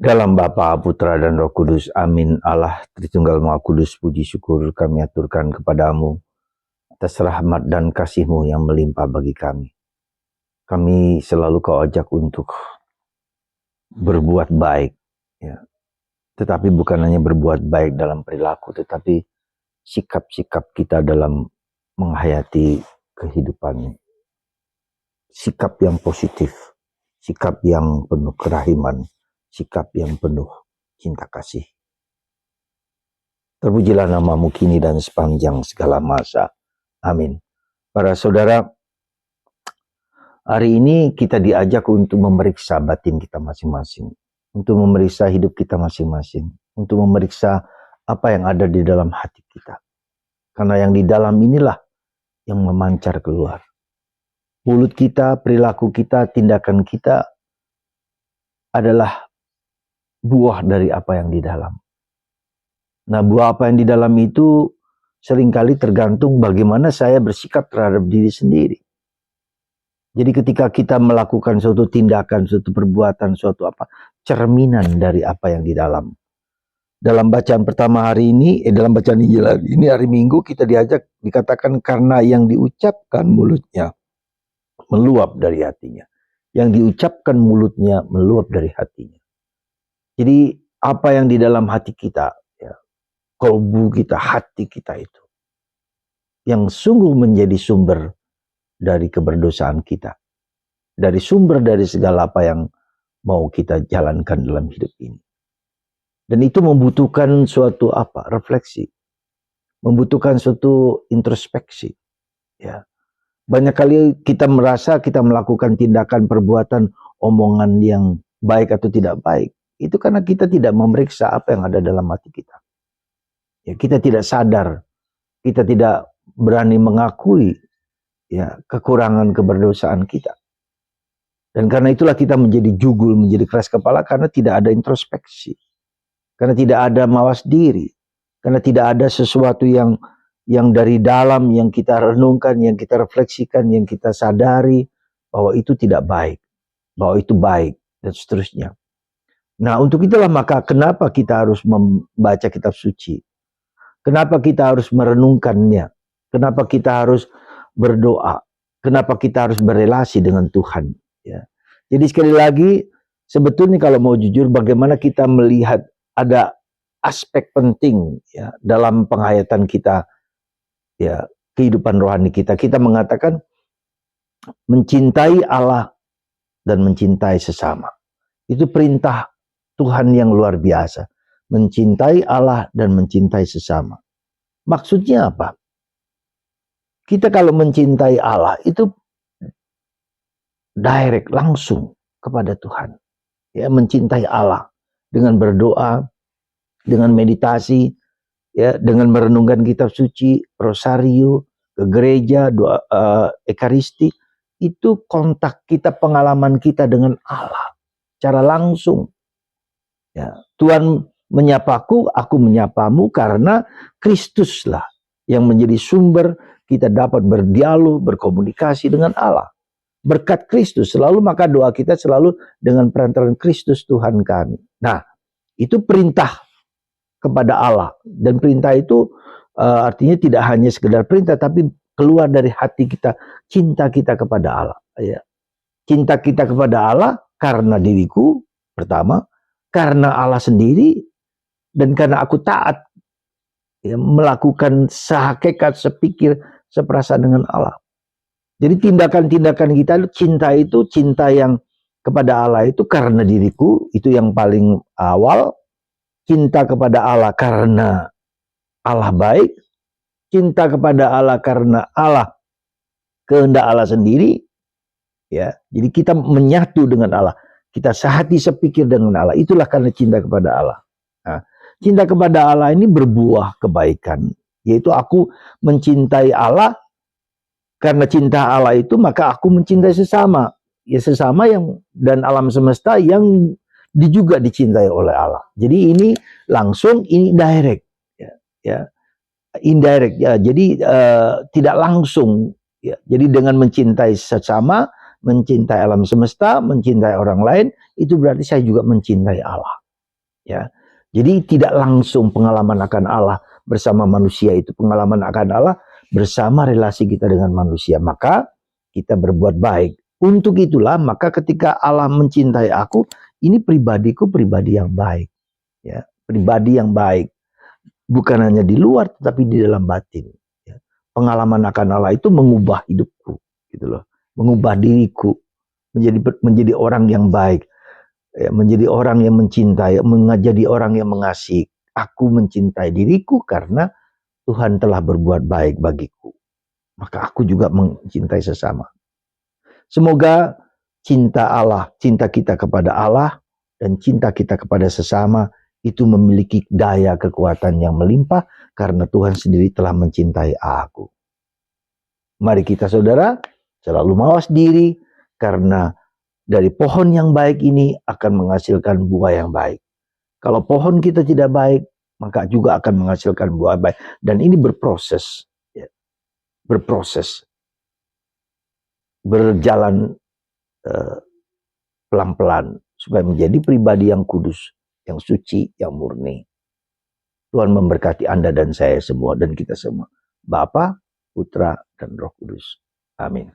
Dalam Bapa, Putra, dan Roh Kudus. Amin. Allah Tritunggal Maha Kudus, puji syukur kami aturkan kepadamu atas rahmat dan kasih-Mu yang melimpah bagi kami. Kami selalu Kau ajak untuk berbuat baik, ya. Tetapi bukan hanya berbuat baik dalam perilaku, tetapi sikap-sikap kita dalam menghayati kehidupan. Sikap yang positif, sikap yang penuh kerahiman, sikap yang penuh cinta kasih. Terpujilah nama-Mu kini dan sepanjang segala masa. Amin. Para saudara, hari ini kita diajak untuk memeriksa batin kita masing-masing, untuk memeriksa hidup kita masing-masing, untuk memeriksa apa yang ada di dalam hati kita. Karena yang di dalam inilah yang memancar keluar. Mulut kita, perilaku kita, tindakan kita adalah buah dari apa yang di dalam. Nah, buah apa yang di dalam itu seringkali tergantung bagaimana saya bersikap terhadap diri sendiri. Jadi ketika kita melakukan suatu tindakan, suatu perbuatan, suatu apa, cerminan dari apa yang di dalam. Dalam bacaan pertama hari ini, dalam bacaan Injil ini hari Minggu kita diajak, dikatakan karena yang diucapkan mulutnya meluap dari hatinya. Yang diucapkan mulutnya meluap dari hatinya. Jadi apa yang di dalam hati kita, ya, kolbu kita, hati kita itu, yang sungguh menjadi sumber dari keberdosaan kita. Dari sumber dari segala apa yang mau kita jalankan dalam hidup ini. Dan itu membutuhkan suatu apa? Refleksi. Membutuhkan suatu introspeksi. Ya. Banyak kali kita merasa kita melakukan tindakan, perbuatan, omongan yang baik atau tidak baik. Itu karena kita tidak memeriksa apa yang ada dalam hati kita. Ya, kita tidak sadar. Kita tidak berani mengakui, ya, kekurangan keberdosaan kita. Dan karena itulah kita menjadi jugul, menjadi keras kepala karena tidak ada introspeksi. Karena tidak ada mawas diri. Karena tidak ada sesuatu yang dari dalam, yang kita renungkan, yang kita refleksikan, yang kita sadari bahwa itu tidak baik. Bahwa itu baik, dan seterusnya. Nah, untuk itulah maka kenapa kita harus membaca kitab suci. Kenapa kita harus merenungkannya. Kenapa kita harus berdoa. Kenapa kita harus berelasi dengan Tuhan. Ya. Jadi sekali lagi, sebetulnya kalau mau jujur, bagaimana kita melihat ada aspek penting, ya, dalam penghayatan kita, ya, kehidupan rohani kita. Kita mengatakan mencintai Allah dan mencintai sesama. Itu perintah Tuhan yang luar biasa. Mencintai Allah dan mencintai sesama. Maksudnya apa? Kita kalau mencintai Allah itu direct, langsung kepada Tuhan. Ya, mencintai Allah dengan berdoa, dengan meditasi, ya, dengan merenungkan kitab suci, rosario, ke gereja, doa ekaristi, itu kontak kita, pengalaman kita dengan Allah secara langsung. Ya, Tuhan menyapaku, aku menyapamu karena Kristuslah yang menjadi sumber kita dapat berdialog, berkomunikasi dengan Allah. Berkat Kristus selalu, maka doa kita selalu dengan perantaraan Kristus Tuhan kami. Nah, itu perintah kepada Allah. Dan perintah itu artinya tidak hanya sekedar perintah, tapi keluar dari hati kita, cinta kita kepada Allah. Ya. Cinta kita kepada Allah karena diriku, pertama, karena Allah sendiri, dan karena aku taat, ya, melakukan sehakikat, sepikir, seperasaan dengan Allah. Jadi tindakan-tindakan kita, cinta yang kepada Allah itu karena diriku, itu yang paling awal. Cinta kepada Allah karena Allah baik, cinta kepada Allah karena Allah, kehendak Allah sendiri, ya. Jadi kita menyatu dengan Allah, kita sehati sepikir dengan Allah. Itulah karena cinta kepada Allah. Nah, cinta kepada Allah ini berbuah kebaikan, yaitu aku mencintai Allah. Karena cinta Allah itu maka aku mencintai sesama, ya, sesama yang dan alam semesta yang juga dicintai oleh Allah. Jadi ini langsung, ini direct, ya, indirect, ya. Jadi tidak langsung, ya. Jadi dengan mencintai sesama, mencintai alam semesta, mencintai orang lain, itu berarti saya juga mencintai Allah. Ya. Jadi tidak langsung pengalaman akan Allah bersama manusia itu pengalaman akan Allah bersama relasi kita dengan manusia. Maka kita berbuat baik. Untuk itulah maka ketika Allah mencintai aku, ini pribadiku pribadi yang baik. Ya, pribadi yang baik. Bukan hanya di luar tetapi di dalam batin. Ya. Pengalaman akan Allah itu mengubah hidupku, gitu loh. Mengubah diriku menjadi orang yang baik. Ya, menjadi orang yang mencintai, menjadi orang yang mengasihi. Aku mencintai diriku karena Tuhan telah berbuat baik bagiku. Maka aku juga mencintai sesama. Semoga cinta Allah, cinta kita kepada Allah, dan cinta kita kepada sesama itu memiliki daya kekuatan yang melimpah karena Tuhan sendiri telah mencintai aku. Mari kita saudara selalu mawas diri karena dari pohon yang baik ini akan menghasilkan buah yang baik. Kalau pohon kita tidak baik, maka juga akan menghasilkan buah baik. Dan ini berproses. Ya. Berproses. Berjalan pelan-pelan. Supaya menjadi pribadi yang kudus, yang suci, yang murni. Tuhan memberkati Anda dan saya semua, dan kita semua. Bapa, Putra, dan Roh Kudus. Amin.